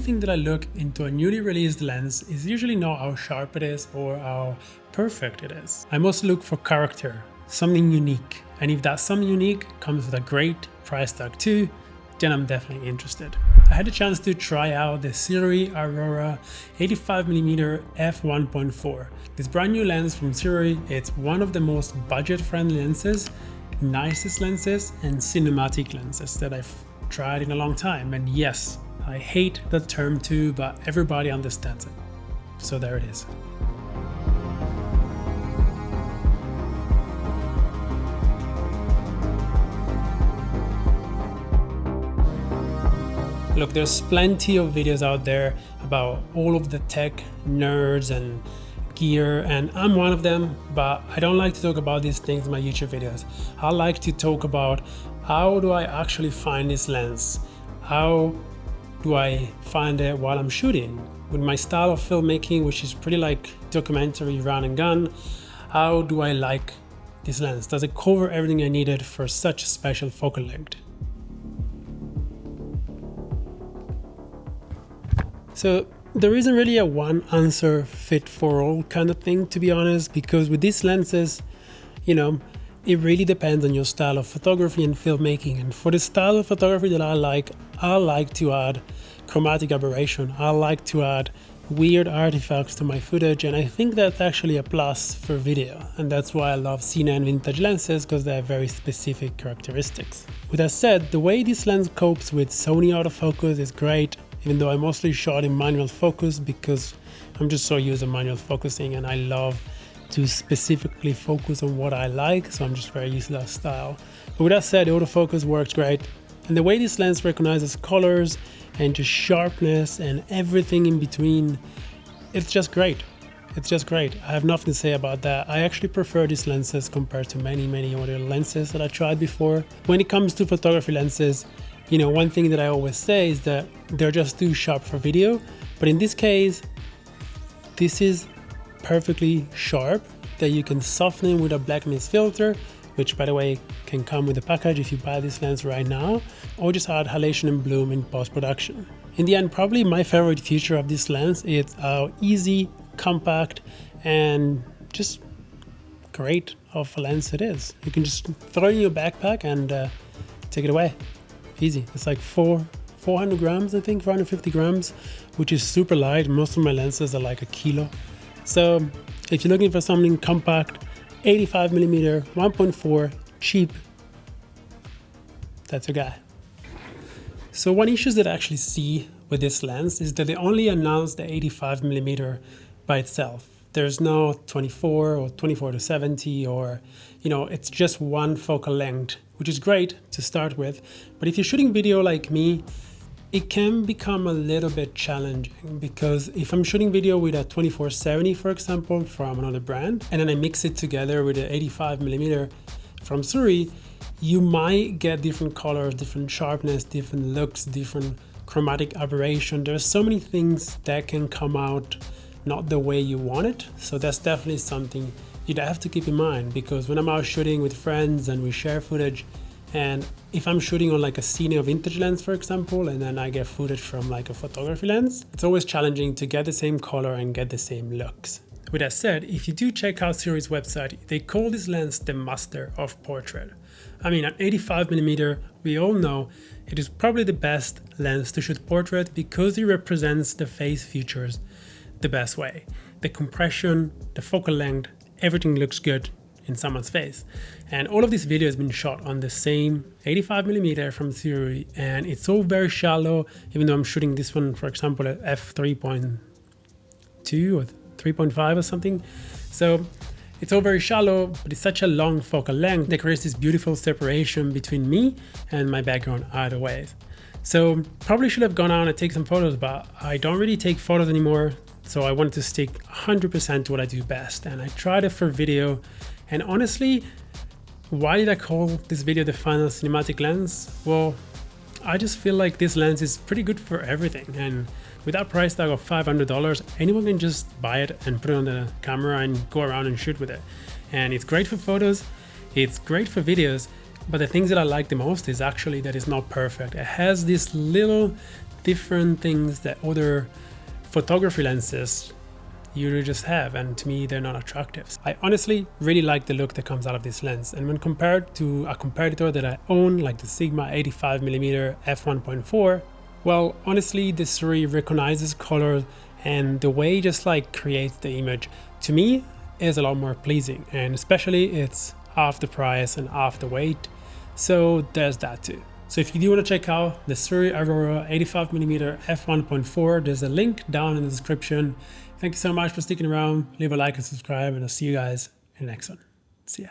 thing that I look into a newly released lens is usually not how sharp it is or how perfect it is. I mostly look for character, something unique. And if that something unique comes with a great price tag too, then I'm definitely interested. I had a chance to try out the Sirui Aurora 85mm f1.4. This brand new lens from Sirui. It's one of the most budget-friendly lenses, nicest lenses, and cinematic lenses that I've tried in a long time. And yes, I hate that term too, but everybody understands it. So there it is. Look, there's plenty of videos out there about all of the tech nerds and gear, and I'm one of them, but I don't like to talk about these things in my YouTube videos. I like to talk about how do I actually find this lens? How do I find it while I'm shooting? With my style of filmmaking, which is pretty like documentary run and gun, how do I like this lens? Does it cover everything I needed for such a special focal length? So there isn't really a one answer fit for all kind of thing, to be honest, because with these lenses, it really depends on your style of photography and filmmaking. And for the style of photography that I like to add chromatic aberration. I like to add weird artifacts to my footage, and I think that's actually a plus for video. And that's why I love Cine and vintage lenses, because they have very specific characteristics. With that said, the way this lens copes with Sony autofocus is great. Even though I mostly shot in manual focus because I'm just so used to manual focusing and I love to specifically focus on what I like, so I'm just very used to that style. But with that said, autofocus works great. And the way this lens recognizes colors and just sharpness and everything in between, it's just great. It's just great. I have nothing to say about that. I actually prefer these lenses compared to many other lenses that I tried before. When it comes to photography lenses, one thing that I always say is that they're just too sharp for video, but in this case, this is perfectly sharp that you can soften it with a black mist filter, which by the way can come with a package if you buy this lens right now, or just add halation and bloom in post-production. In the end, probably my favorite feature of this lens is how easy, compact, and just great of a lens it is. You can just throw it in your backpack and take it away. Easy. It's like 400 grams, I think, 450 grams, which is super light. Most of my lenses are like a kilo. So if you're looking for something compact, 85mm, 1.4, cheap, that's your guy. So one issue that I actually see with this lens is that they only announced the 85mm by itself. There's no 24 or 24 to 70 or, it's just one focal length, which is great to start with. But if you're shooting video like me, it can become a little bit challenging, because if I'm shooting video with a 24-70, for example, from another brand, and then I mix it together with the 85mm from Sirui, you might get different colors, different sharpness, different looks, different chromatic aberration. There's so many things that can come out not the way you want it. So that's definitely something you'd have to keep in mind, because when I'm out shooting with friends and we share footage, and if I'm shooting on like a Cine or vintage lens, for example, and then I get footage from like a photography lens, it's always challenging to get the same color and get the same looks. With that said, if you do check out Sirui's website, they call this lens the master of portrait. I mean, at 85mm, we all know it is probably the best lens to shoot portrait because it represents the face features the best way. The compression, the focal length, everything looks good in someone's face. And all of this video has been shot on the same 85mm from Sirui, and it's all very shallow, even though I'm shooting this one, for example, at f3.2 or 3.5 or something. So it's all very shallow, but it's such a long focal length that creates this beautiful separation between me and my background either way. So probably should have gone out and take some photos, but I don't really take photos anymore. So I wanted to stick 100% to what I do best. And I tried it for video. And honestly, why did I call this video the final cinematic lens? Well, I just feel like this lens is pretty good for everything. And with that price tag of $500, anyone can just buy it and put it on the camera and go around and shoot with it. And it's great for photos, it's great for videos, but the things that I like the most is actually that it's not perfect. It has this little different things that other photography lenses you just have, and to me they're not attractive. I honestly really like the look that comes out of this lens, and when compared to a competitor that I own, like the Sigma 85mm f1.4, well, honestly this really recognizes color, and the way it just like creates the image to me is a lot more pleasing, and especially it's half the price and half the weight, so there's that too. So if you do want to check out the Surrey Aurora 85mm f1.4, there's a link down in the description. Thank you so much for sticking around. Leave a like and subscribe, and I'll see you guys in the next one. See ya.